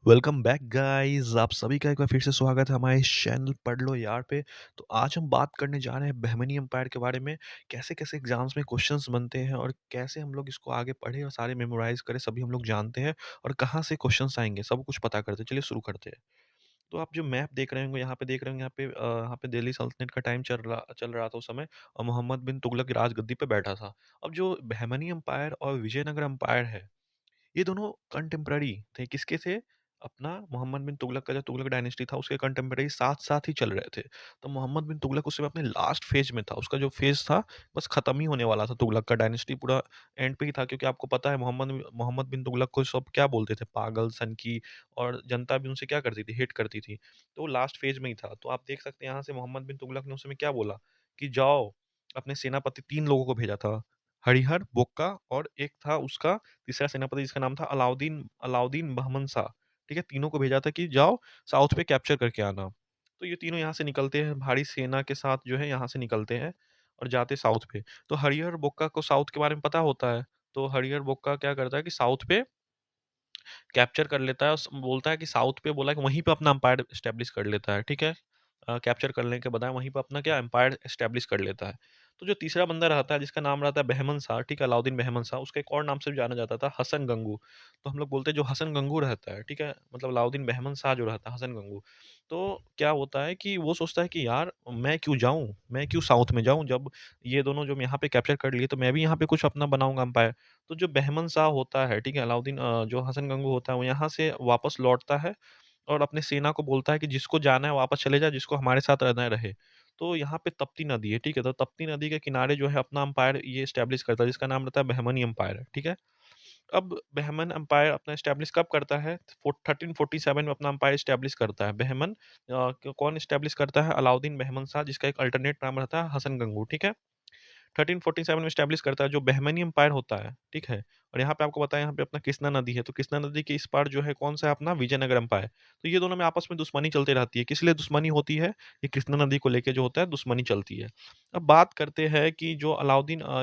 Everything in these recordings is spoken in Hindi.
Welcome back guys. आप सभी का एक बार फिर से स्वागत है हमारे इस चैनल पढ़ लो यार पे। तो आज हम बात करने जा रहे हैं बहमनी एम्पायर के बारे में। कैसे-कैसे एग्ज़ाम्स में क्वेश्चंस बनते हैं और कैसे हम लोग इसको आगे पढ़ें और सारे मेमोराइज़ करें, सभी हम लोग जानते हैं और कहाँ से क्वेश्चंस आएँगे, सब कुछ पता करते हैं। चलिए शुरू करते हैं। तो आप जो मैप देख रहे होंगे, यहाँ पे देख रहे होंगे, यहाँ पे दिल्ली सल्तनत का टाइम चल रहा था उस समय और मोहम्मद बिन तुगलक राजगद्दी पे बैठा था। अब जो बहमनी एम्पायर और विजयनगर एम्पायर है, ये दोनों कंटेम्पररी थे। किसके थे? अपना मोहम्मद बिन तुगलक का जो तुगलक डायनेस्टी था उसके कंटेम्पररी साथ-साथ ही चल रहे थे। तो मोहम्मद बिन तुगलक उस समय अपने लास्ट फेज़ में था। उसका जो फेज़ था बस खत्म ही होने वाला था। तुगलक का डायनेस्टी पूरा एंड पे ही था, क्योंकि आपको पता है मोहम्मद बिन तुगलक को सब क्या बोलते थे? पागल, सनकी, और जनता भी उनसे क्या करती थी? हेट करती थी। तो वो लास्ट फेज़ में ही था। तो आप देख सकते हैं यहाँ से मोहम्मद बिन तुगलक ने उस समय क्या बोला कि जाओ, अपने सेनापति 3 लोगों को भेजा था। हरिहर, बोक्का और एक था उसका तीसरा सेनापति जिसका नाम था अलाउद्दीन अलाउद्दीन बहमन शाह, ठीक है? तीनों को भेजा था कि जाओ साउथ पे कैप्चर करके आना। तो ये तीनों यहाँ से निकलते हैं, भारी सेना के साथ जो है यहाँ से निकलते हैं और जाते साउथ पे। तो हरिहर बोक्का को साउथ के बारे में पता होता है, तो हरिहर बोक्का क्या करता है कि साउथ पे कैप्चर कर लेता है और बोलता है कि साउथ पे बोला कि वहीं पे अपना एम्पायर एस्टेब्लिश कर लेता है, ठीक है? कैप्चर करने के बजाय वहीं पे अपना क्या एम्पायर एस्टेब्लिश कर लेता है। तो जो तीसरा बंदा रहता है जिसका नाम रहता है बहमन शाह, ठीक है? अलाउद्दीन बहमन शाह, उसका एक और नाम से भी जाना जाता था हसन गंगू। तो हम लोग बोलते हैं जो हसन गंगू रहता है, ठीक है? मतलब अलाउद्दीन बहमन शाह जो रहता है हसन गंगू। तो क्या होता है कि वो सोचता है कि यार मैं क्यों जाऊँ? मैं क्यों साउथ में जाऊँ? जब ये दोनों जो यहाँ पे कैप्चर कर लिए तो मैं भी यहाँ पे कुछ अपना बनाऊँगा एम्पायर। तो जो बहमन शाह होता है, ठीक है? जो हसन गंगू होता है वो यहाँ से वापस लौटता है और अपने सेना को बोलता है कि जिसको जाना है वापस चले जाए, जिसको हमारे साथ रहना है रहे। तो यहाँ पे तप्ती नदी है, ठीक है? तो तप्ती नदी के किनारे जो है अपना एम्पायर ये एस्टेब्लिश करता है जिसका नाम रहता है बहमनी एम्पायर, ठीक है? अब बहमन एम्पायर अपना एस्टेब्लिश कब करता है? 1347 में अपना एम्पायर एस्टेब्लिश करता है। कौन एस्टेब्लिश करता है? अलाउद्दीन बहमन शाह, जिसका एक अल्टरनेट नाम रहता है हसन गंगू, ठीक है? 1347 में एस्टेब्लिश करता है जो बहमनी एम्पायर होता है, ठीक है? और यहाँ पे आपको पता है यहाँ पे अपना कृष्णा नदी है, तो कृष्णा नदी के इस पार जो है कौन-सा है अपना विजयनगर एम्पायर। तो ये दोनों में आपस में दुश्मनी चलती रहती है। किस लिए दुश्मनी होती है? ये कृष्णा नदी को लेके जो होता है दुश्मनी चलती है। अब बात करते हैं कि जो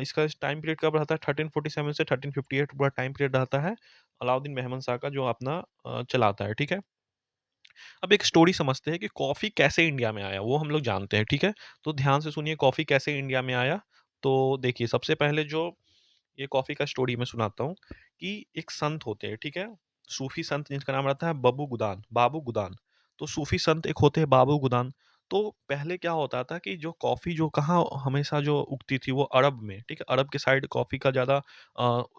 इसका टाइम पीरियड कब रहता है 1347 से 1358 पूरा टाइम पीरियड रहता है अलाउद्दीन मेहमन शाह का, जो अपना चलाता है, ठीक है? अब एक स्टोरी समझते हैं कि कॉफ़ी कैसे इंडिया में आया, वो हम लोग जानते हैं, ठीक है? तो ध्यान से सुनिए कॉफ़ी कैसे इंडिया में आया। तो देखिए सबसे पहले जो ये कॉफ़ी का स्टोरी मैं सुनाता हूँ कि एक संत होते हैं, ठीक है? सूफ़ी संत जिनका नाम रहता है बाबू गुदान। तो सूफ़ी संत एक होते हैं बाबू गुदान। तो पहले क्या होता था कि जो कॉफ़ी जो कहाँ हमेशा जो उगती थी वो अरब में, ठीक है? अरब के साइड कॉफ़ी का ज़्यादा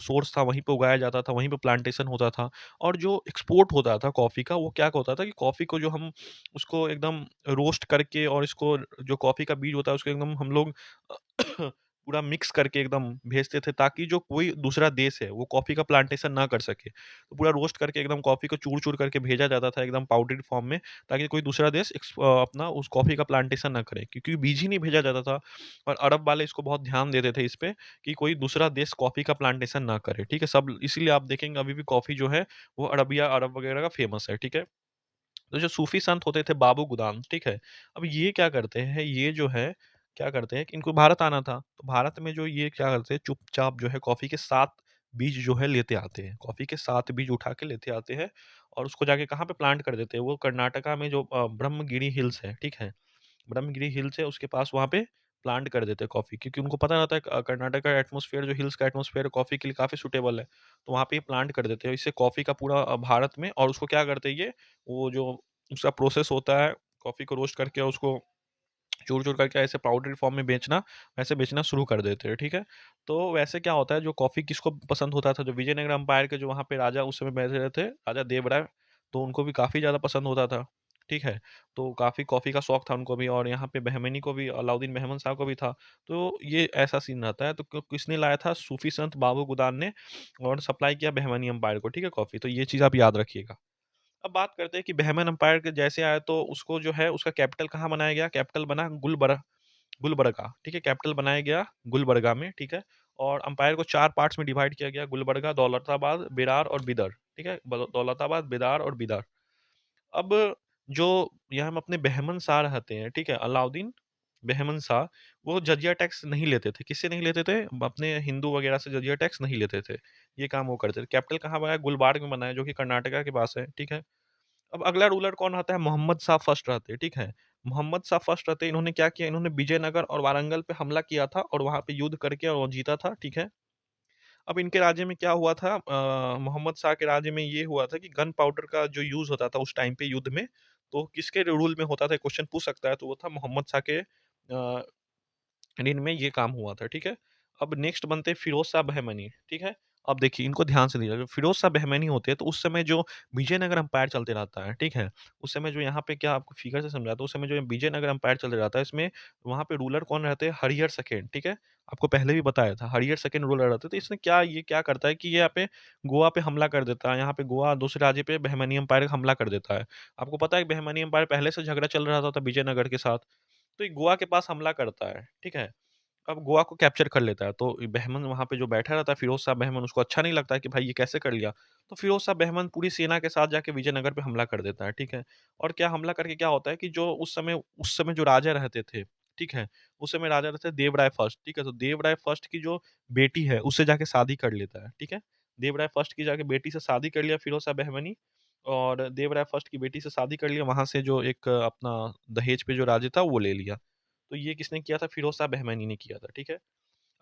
सोर्स था, वहीं पे उगाया जाता था, वहीं पे प्लांटेशन होता था और जो एक्सपोर्ट होता था कॉफ़ी का, वो क्या होता था कि कॉफ़ी को जो हम उसको एकदम रोस्ट करके और इसको जो कॉफ़ी का बीज होता है उसको एकदम हम लोग पूरा मिक्स करके एकदम भेजते थे, ताकि जो कोई दूसरा देश है वो कॉफ़ी का प्लांटेशन ना कर सके। तो पूरा रोस्ट करके एकदम कॉफ़ी को चूर-चूर करके भेजा जाता था एकदम पाउडर्ड फॉर्म में, ताकि कोई दूसरा देश अपना उस कॉफ़ी का प्लांटेशन ना करे, क्योंकि बीज ही नहीं भेजा जाता था। और अरब वाले इसको बहुत ध्यान देते थे इस पे कि कोई दूसरा देश कॉफ़ी का प्लांटेशन ना करे, ठीक है? सब इसीलिए आप देखेंगे अभी भी कॉफ़ी जो है वो अरब वगैरह का फ़ेमस है, ठीक है? तो जो सूफ़ी संत होते थे बाबू गुदाम, ठीक है? अब ये क्या करते हैं, ये जो है क्या करते हैं कि इनको भारत आना था। तो भारत में जो ये क्या करते हैं चुपचाप जो है कॉफ़ी के 7 बीज जो है लेते आते हैं। कॉफ़ी के 7 बीज उठा के लेते आते हैं और उसको जाके कहाँ पे प्लांट कर देते हैं, वो कर्नाटका में जो ब्रह्मगिरी हिल्स है, ठीक है? ब्रह्मगिरी हिल्स है उसके पास वहाँ पे प्लांट कर देते हैं कॉफ़ी, क्योंकि उनको पता रहता है कर्नाटक का एटमॉस्फेयर जो हिल्स का एटमॉस्फेयर है कॉफ़ी के लिए काफ़ी सूटेबल है। तो वहाँ पे ये प्लांट कर देते हैं। इससे कॉफ़ी का पूरा भारत में, और उसको क्या करते हैं ये, वो जो उसका प्रोसेस होता है कॉफ़ी को रोस्ट करके और उसको चूर-चूर करके ऐसे पाउडर फॉर्म में बेचना, वैसे बेचना शुरू कर देते हैं, ठीक है? तो वैसे क्या होता है जो कॉफ़ी किसको पसंद होता था, जो विजयनगर एम्पायर के जो वहाँ पे राजा उस समय बैठे रहे थे, राजा देवराय, तो उनको भी काफ़ी ज़्यादा पसंद होता था, ठीक है? तो काफ़ी कॉफ़ी का शौक था उनको भी, और यहाँ पे बहमनी को भी, अलाउद्दीन मेहमन शाह को भी था। तो ये ऐसा सीन रहता है, तो किसने लाया था, सूफ़ी संत बाबू गुदान ने, और सप्लाई किया बहमनी एम्पायर को, ठीक है, कॉफ़ी। तो ये चीज़ आप याद रखिएगा। अब बात करते हैं कि बहमन एम्पायर के जैसे आया तो उसको जो है उसका कैपिटल कहाँ बनाया गया? कैपिटल बना गुलबर्गा, ठीक है? कैपिटल बनाया गया गुलबर्गा में, ठीक है? और एम्पायर को 4 पार्ट्स में डिवाइड किया गया, गुलबर्गा, दौलताबाद, बेरार और बिदर, ठीक है? दौलताबाद, बेदार और बिदर। अब जो यहाँ हम अपने बहमन शाह रहते हैं, ठीक है? अलाउद्दीन बहमन शाह, वो जजिया टैक्स नहीं लेते थे। किससे नहीं लेते थे? अपने हिंदू वगैरह से जजिया टैक्स नहीं लेते थे। ये काम वो करते थे। कैपिटल कहाँ बनाया? गुलबार्ग में बनाया, जो कि कर्नाटका के पास है, ठीक है? अब अगला रूलर कौन रहता है? मोहम्मद शाह फर्स्ट रहते हैं, ठीक है? मोहम्मद शाह फर्स्ट रहते हैं, इन्होंने क्या किया? इन्होंने विजयनगर और वारंगल पे हमला किया था और वहाँ पे युद्ध करके और जीता था, ठीक है? अब इनके राज्य में क्या हुआ था, मोहम्मद शाह के राज्य में ये हुआ था कि गन पाउडर का जो यूज़ होता था उस टाइम पे युद्ध में, तो किसके रूल में होता था? क्वेश्चन पूछ सकता है, तो वो था मोहम्मद शाह के इनमें ये काम हुआ था, ठीक है? अब नेक्स्ट बनते हैं फिरोज़ शाह बहमनी, ठीक है? अब देखिए इनको ध्यान से देखिएगा, जो फिरोज़ शाह बहमनी होते हैं, तो उस समय जो विजयनगर एम्पायर चलते रहता है, ठीक है? उस समय जो यहाँ पे क्या आपको फिगर से समझाता हूँ, उस समय जो विजयनगर एम्पायर चलते रहता है, इसमें वहाँ पे रूलर कौन रहते हैं? हरिहर सेकंड, ठीक है? आपको पहले भी बताया था, हरिहर सेकंड रूलर रहते हैं, तो इसने क्या करता है कि ये यहाँ पे गोवा पे हमला कर देता है, यहाँ पे गोवा दूसरे राज्य पे बहमनी एम्पायर हमला कर देता है। आपको पता है कि बहमनी एम्पायर पहले से झगड़ा चल रहा था विजयनगर के साथ, तो ये गोवा के पास हमला करता है, ठीक है? अब गोवा को कैप्चर कर लेता है, तो बहमन वहाँ पे जो बैठा रहता है फिरोज़ शाह बहमन, उसको अच्छा नहीं लगता है कि भाई ये कैसे कर लिया? तो फिरोज़ शाह बहमन पूरी सेना के साथ जाके विजयनगर पे हमला कर देता है, ठीक है? और क्या हमला करके क्या होता है कि जो उस समय जो राजा रहते थे, ठीक है? उस समय राजा रहते थे देवराय फर्स्ट, ठीक है? तो देवराय फर्स्ट की जो बेटी है, उससे जाके शादी कर लेता है, ठीक है? देवराय फर्स्ट की जाके बेटी से शादी कर लिया फिरोज़ शाह बहमनी और देवराय फर्स्ट की बेटी से शादी कर लिया, वहाँ से जो एक अपना दहेज पे जो राज्य था, वो ले लिया। तो ये किसने किया था? फिरोज़ शाह बहमनी ने किया था, ठीक है?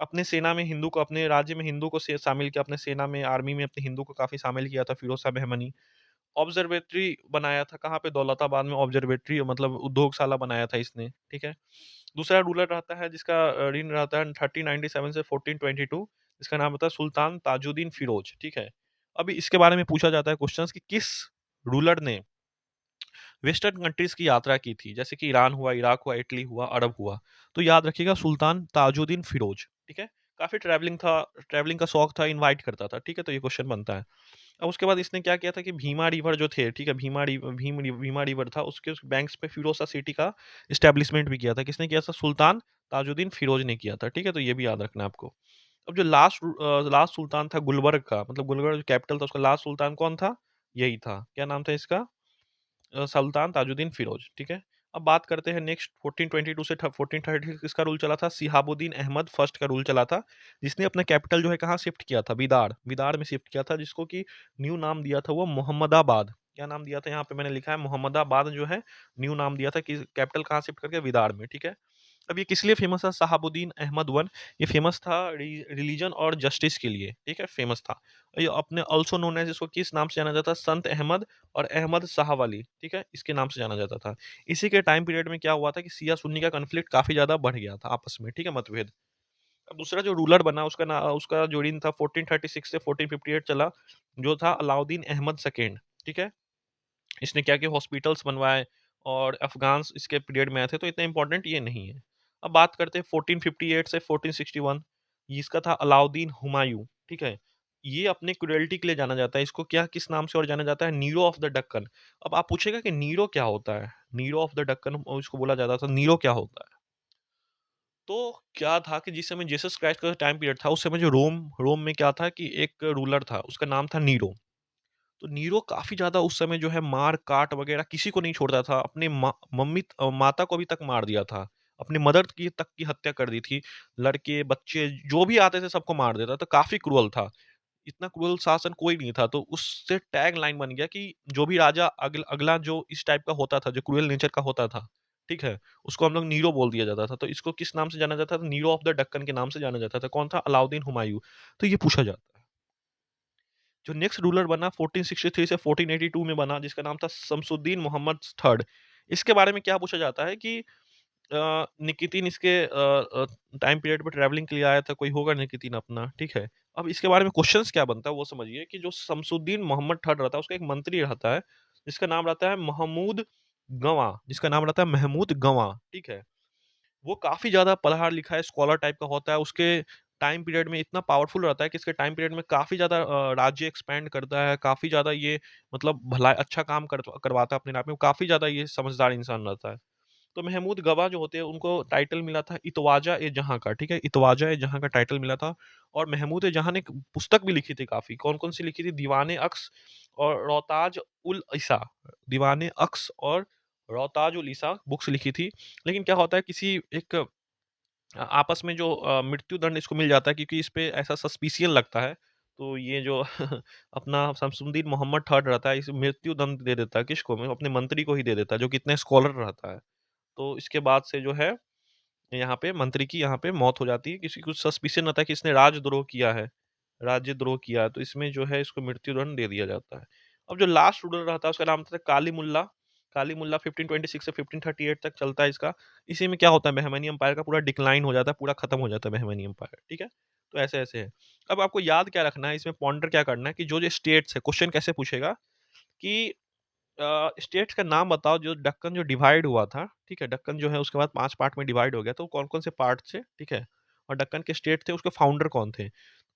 अपने सेना में हिंदू को अपने राज्य में हिंदू को से शामिल किया, अपने सेना में, आर्मी में अपने हिंदू को काफ़ी शामिल किया था फिरोज़ शाह बहमनी। ऑब्ज़र्वेटरी बनाया था कहाँ पे? दौलताबाद में ऑब्ज़र्वेटरी मतलब उद्योगशाला बनाया था इसने, ठीक है? दूसरा रूलर रहता है जिसका रेign रहता है 1397 से 1422 जिसका नाम होता है सुल्तान ताजुद्दीन फिरोज, ठीक है? अभी इसके बारे में पूछा जाता है क्वेश्चन्स कि किस रूलर ने वेस्टर्न कंट्रीज़ की यात्रा की थी, जैसे कि ईरान हुआ, इराक हुआ, इटली हुआ, अरब हुआ। तो याद रखिएगा सुल्तान ताजुद्दीन फिरोज, ठीक है? काफ़ी ट्रैवलिंग का शौक था, इनवाइट करता था, ठीक है? तो ये क्वेश्चन बनता है। अब उसके बाद इसने क्या किया था कि भीमा रिवर जो थे, ठीक है? भीमा रिवर था, उसके बैंक्स पे फिरोज़ सिटी का एस्टेब्लिशमेंट भी किया था। किसने किया था? सुल्तान ताजुद्दीन फिरोज ने किया था, ठीक है? तो ये भी याद रखना है आपको। अब जो लास्ट सुल्तान था गुलबर्ग का, मतलब गुलबर्ग जो कैपिटल था, उसका लास्ट सुल्तान कौन था? यही था। क्या नाम था इसका? सुल्तान ताजुद्दीन फिरोज, ठीक है? अब बात करते हैं नेक्स्ट 1422 से 1430 किसका रूल चला था? सिहाबुद्दीन अहमद फर्स्ट का रूल चला था, जिसने अपना कैपिटल जो है कहाँ शिफ्ट किया था? विदार में शिफ्ट किया था, जिसको कि न्यू नाम दिया था वो मोहम्मदाबाद। क्या नाम दिया था? यहाँ पे मैंने लिखा है मोहम्मदाबाद जो है न्यू नाम दिया था कि कैपिटल कहाँ शिफ्ट करके? विदार में, ठीक है? अब ये किस लिए फेमस है शहाबुद्दीन अहमद वन? ये फेमस था रिलीजन और जस्टिस के लिए, ठीक है? फेमस था। ये अपने ऑल्सो नोन एज़ इसको किस नाम से जाना जाता है? संत अहमद और अहमद शाहवाली, ठीक है? इसके नाम से जाना जाता था। इसी के टाइम पीरियड में क्या हुआ था कि शिया सुन्नी का कॉन्फ्लिक्ट काफ़ी ज़्यादा बढ़ गया था आपस में, ठीक है? मतभेद। अब दूसरा जो रूलर बना उसका जो reign था 1436 से 1458 चला, जो था अलाउद्दीन अहमद सेकंड, ठीक है? इसने क्या किया हॉस्पिटल्स बनवाए और अफ़गान्स इसके पीरियड में आए थे, तो इतना इम्पोर्टेंट ये नहीं है। अब बात करते हैं 1458 से 1461 इसका था अलाउद्दीन हुमायूँ, ठीक है? ये अपने क्रुएल्टी के लिए जाना जाता है। इसको क्या किस नाम से और जाना जाता है? Nero of the Deccan. अब आप पूछिएगा कि नीरो क्या होता है? नीरो ऑफ द डक्कन इसको बोला जाता था। नीरो क्या होता है? तो क्या था कि जिस समय जीसस क्राइस्ट का टाइम पीरियड था, उस समय जो रोम रोम में क्या था कि एक रूलर था, उसका नाम था नीरो। तो नीरो काफ़ी ज़्यादा उस समय जो है मार-काट वग़ैरह किसी को नहीं छोड़ता था। अपने माता को भी तक मार दिया था। अपनी मदर की तक की हत्या कर दी थी। लड़के, बच्चे जो भी आते थे सबको मार देता था। काफ़ी क्रूअल था। इतना क्रूअल शासन कोई नहीं था। तो उससे टैग लाइन बन गया कि जो भी राजा अगला जो इस टाइप का होता था, जो क्रूअल नेचर का होता था, ठीक है? उसको हम लोग नीरो बोल दिया जाता था। तो इसको किस नाम से जाना जाता था? नीरो ऑफ द डक्कन के नाम से जाना जाता था। कौन था? अलाउद्दीन हुमायूँ। तो ये पूछा जाता है। जो नेक्स्ट रूलर बना 1463 से 1482 में बना जिसका नाम था शमसुद्दीन मोहम्मद थर्ड। इसके बारे में क्या पूछा जाता है कि निकितीन इसके टाइम पीरियड पे ट्रैवलिंग के लिए आया था, कोई होगा निकितीन अपना, ठीक है? अब इसके बारे में क्वेश्चंस क्या बनता है वो समझिए कि जो शमसुद्दीन मोहम्मद थर्ड रहता है उसका एक मंत्री रहता है, जिसका नाम रहता है महमूद गवां, ठीक है? वो काफ़ी ज़्यादा पढ़ा-लिखा है, स्कॉलर टाइप का होता है। उसके टाइम पीरियड में इतना पावरफुल रहता है कि इसके टाइम पीरियड में काफ़ी ज़्यादा राज्य एक्सपैंड करता है, काफ़ी ज़्यादा ये मतलब अच्छा काम करवाता है अपने आप में, काफ़ी ज़्यादा ये समझदार इंसान रहता है। तो महमूद गवाह जो होते हैं उनको टाइटल मिला था इतवाजा-ए-जहाँ का, ठीक है? इतवाजा-ए-जहाँ का टाइटल मिला था और महमूद-ए-जहाँ ने एक पुस्तक भी लिखी थी काफ़ी, कौन-कौन सी लिखी थी? दीवान-ए-अक्स और दीवान-ए-अक्स और रौताज-उल-इसा बुक्स लिखी थी। लेकिन क्या होता है किसी एक आपस में जो मृत्यु दंड इसको मिल जाता है क्योंकि इस पे ऐसा सस्पिशियन लगता है, तो ये जो अपना शमसुद्दीन मोहम्मद थर्ड रहता है, इसे मृत्यु दंड दे देता है किसको? अपने मंत्री को ही दे देता है, जो कि इतना स्कॉलर रहता है। तो इसके बाद से जो है, यहाँ पे मंत्री की यहाँ पे मौत हो जाती है। किसी को सस्पिशन रहता है कि इसने राजद्रोह किया है, राज्यद्रोह किया है, तो इसमें जो है इसको मृत्युदंड दे दिया जाता है। अब जो लास्ट रूलर रहता है उसका नाम था कालीमुल्ला। कालीमुल्ला 1526 से 1538 तक चलता है इसका। इसी में क्या होता है, बहमनी एम्पायर का पूरा डिक्लाइन हो जाता है, पूरा खत्म हो जाता है बहमनी एम्पायर, ठीक है? तो ऐसे-ऐसे है। अब आपको याद क्या रखना है, इसमें पॉइंटर क्या करना है कि जो-जो स्टेट्स है, क्वेश्चन कैसे पूछेगा कि स्टेट्स का नाम बताओ जो दक्कन जो डिवाइड हुआ था, ठीक है? दक्कन जो है उसके बाद 5 पार्ट में डिवाइड हो गया, तो कौन-कौन से पार्ट थे, ठीक है? और दक्कन के स्टेट थे, उसके फाउंडर कौन थे?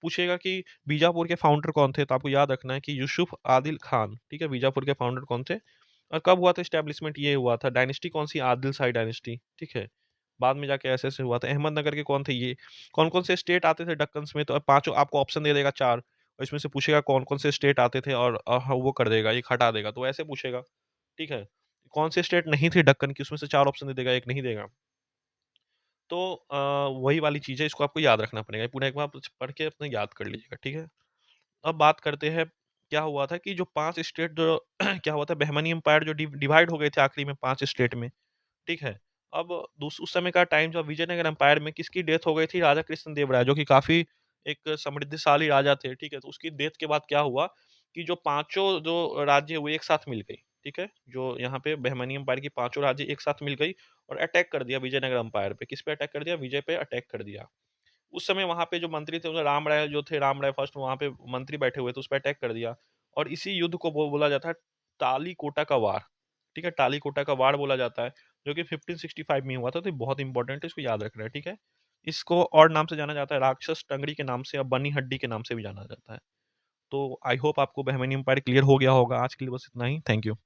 पूछेगा कि बीजापुर के फाउंडर कौन थे? तो आपको याद रखना है कि यूसुफ आदिल खान, ठीक है? बीजापुर के फाउंडर कौन थे? और कब हुआ था एस्टेब्लिशमेंट, ये हुआ था डायनेस्टी कौन-सी? आदिल शाही डायनेस्टी, ठीक है? बाद में जाके ऐसे-ऐसे हुआ था। अहमदनगर के कौन थे ये? कौन-कौन से स्टेट आते थे दक्कन्स में? तो पाँचों आपको ऑप्शन दे देगा 4, और इसमें से पूछेगा कौन-कौन से स्टेट आते थे, और वो कर देगा, एक हटा देगा, तो ऐसे पूछेगा। ठीक है? कौन सी स्टेट नहीं थी दक्कन की, उसमें से 4 ऑप्शन दे देगा, 1 नहीं देगा। तो वही वाली चीज़ है, इसको आपको याद रखना पड़ेगा। पूरा एक बार आप पढ़ के अपने याद कर लीजिएगा, ठीक है? अब बात करते हैं, क्या हुआ था कि जो 5 स्टेट जो क्या हुआ था, बहमनी एम्पायर जो डिवाइड हो गए थे आखिरी में 5 स्टेट में, ठीक है? अब उस समय का टाइम, जब विजयनगर एम्पायर में किसकी डेथ हो गई थी? राजा कृष्णदेव राय, जो कि काफ़ी एक समृद्धशाली राजा थे, ठीक है? तो उसकी डेथ के बाद क्या हुआ कि जो पाँचों जो राज्य वो एक साथ मिल गई, ठीक है? जो यहाँ पे बहमनी एम्पायर की पाँचों राज्य एक साथ मिल गई और अटैक कर दिया विजयनगर एम्पायर पे। किस पे अटैक कर दिया? विजय पे अटैक कर दिया। उस समय वहाँ पे जो मंत्री थे, वो राम राय जो थे, राम राय फर्स्ट वहाँ पे मंत्री बैठे हुए थे, उस पे अटैक कर दिया। और इसी युद्ध को बोला जाता है तालीकोटा का वार, ठीक है? तालीकोटा का वार बोला जाता है, जो कि 1565 में हुआ था, तो ये बहुत इंपॉर्टेंट है, इसको याद रखना है, ठीक है? इसको और नाम से जाना जाता है, राक्षस टंगड़ी के नाम से, और बनी हड्डी के नाम से भी जाना जाता है। तो आई होप आपको बहमनी एम्पायर क्लियर हो गया होगा। आज के लिए बस इतना ही। Thank you.